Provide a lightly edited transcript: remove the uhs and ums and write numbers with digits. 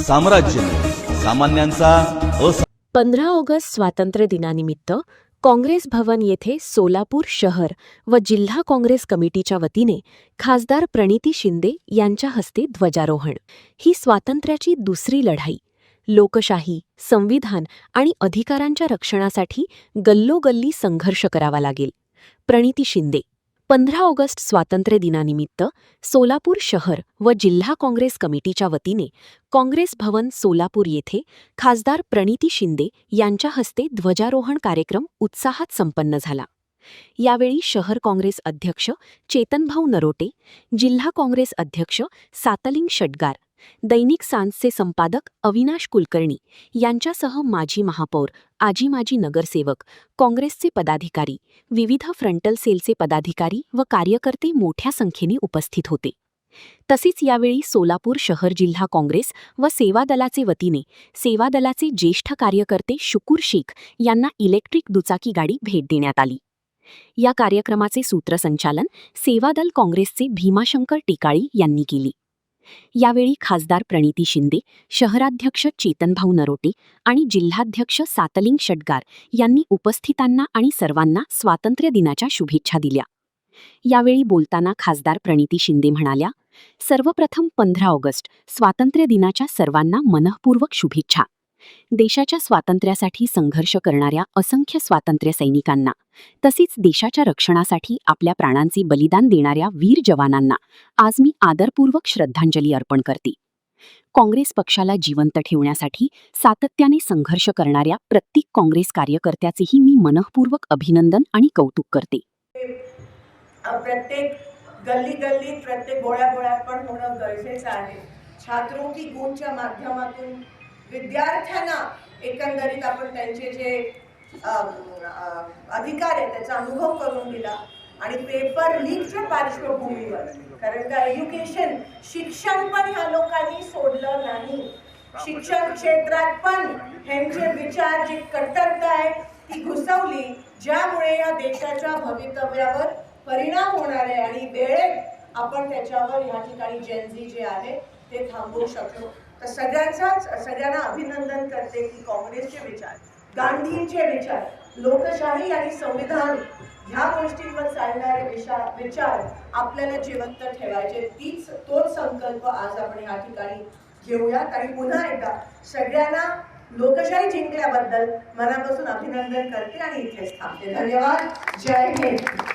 साम्राज्य सामान्यांचा 15 ऑगस्ट स्वातंत्र्य दिनानिमित्त काँग्रेस भवन येथे सोलापूर शहर व जिल्हा काँग्रेस कमिटीच्या वतीने खासदार प्रणिती शिंदे यांच्या हस्ते ध्वजारोहण। ही स्वातंत्र्याची दुसरी लढाई लोकशाही, संविधान आणि अधिकारांच्या रक्षणासाठी गल्लोगल्ली संघर्ष करावा लागेल। प्रणिती शिंदे। 15 ऑगस्ट स्वातंत्र्य दिनानिमित्त सोलापूर शहर व जिल्हा काँग्रेस कमिटीच्या वतीने काँग्रेस भवन सोलापूर येथे खासदार प्रणिती शिंदे यांच्या हस्ते ध्वजारोहण कार्यक्रम उत्साहात संपन्न झाला। यावेळी शहर काँग्रेस अध्यक्ष चेतनभाऊ नरोटे, जिल्हा काँग्रेस अध्यक्ष सातलिंग शटगार, दैनिक सांजचे संपादक अविनाश कुलकर्णी यांच्यासह माजी महापौर, आजी माजी नगरसेवक, काँग्रेसचे पदाधिकारी, विविध फ्रंटल सेलचे पदाधिकारी व कार्यकर्ते मोठ्या संख्येने उपस्थित होते। तसेच यावेळी सोलापूर शहर जिल्हा काँग्रेस व सेवा दलाचे वतीने सेवा दलाचे ज्येष्ठ कार्यकर्ते शुकूर शेख यांना इलेक्ट्रिक दुचाकी गाडी भेट देण्यात आली। या कार्यक्रमाचे सूत्रसंचालन सेवा दल काँग्रेसचे भीमाशंकर टिकाळी यांनी केली। यावेळी खासदार प्रणिती शिंदे, शहराध्यक्ष चेतनभाऊ नरोटे आणि जिल्हाध्यक्ष सातलिंग शटगार यांनी उपस्थितांना आणि सर्वांना स्वातंत्र्य दिनाच्या शुभेच्छा दिल्या। यावेळी बोलताना खासदार प्रणिती शिंदे म्हणाल्या, सर्वप्रथम 15 ऑगस्ट स्वातंत्र्य दिनाच्या सर्वांना मनःपूर्वक शुभेच्छा। देशाच्या स्वातंत्र्यासाठी संघर्ष करणाऱ्या असंख्य स्वातंत्र्य सैनिकांना तसेच देशाच्या रक्षणासाठी आपल्या प्राणांचे बलिदान देणाऱ्या वीर जवानांना आज मी आदरपूर्वक श्रद्धांजली अर्पण करते। काँग्रेस पक्षाला जिवंत ठेवण्यासाठी सातत्याने संघर्ष करणाऱ्या प्रत्येक काँग्रेस कार्यकर्त्याचेही मी मनःपूर्वक अभिनंदन आणि कौतुक करते। प्रत्येक गल्ली गल्ली प्रत्येक गोळ्यात पण होणं गरजेचं आहे। छात्रों की गूंजच्या माध्यमातून विद्यार्थ्यांना एकंदरीत आपण त्यांचे जे अधिकार आहे त्याचा अनुभव करून दिला आणि पेपर लीकच्या पार्श्वभूमीवर, कारण का एज्युकेशन शिक्षण पण ह्या लोकांनी सोडलं नाही। शिक्षण क्षेत्रात पण ह्यांचे विचार जी कट्टरता आहे ती घुसवली, ज्यामुळे या देशाच्या भवितव्यावर परिणाम होणार आहे आणि वेळेत आपण त्याच्यावर ह्या ठिकाणी जेनझी जे आहे ते थांबवू शकलो। तर सगळ्यांना अभिनंदन करते की काँग्रेसचे विचार, गांधींचे विचार, लोकशाही आणि संविधान ह्या गोष्टींवर चालणारे विचार आपल्याला जिवंत ठेवायचे, तोच संकल्प आज आपण ह्या ठिकाणी घेऊयात। आणि पुन्हा एकदा सगळ्यांना लोकशाही जिंकल्याबद्दल मनापासून अभिनंदन करते आणि इथेच थांबते। धन्यवाद। जय हिंद।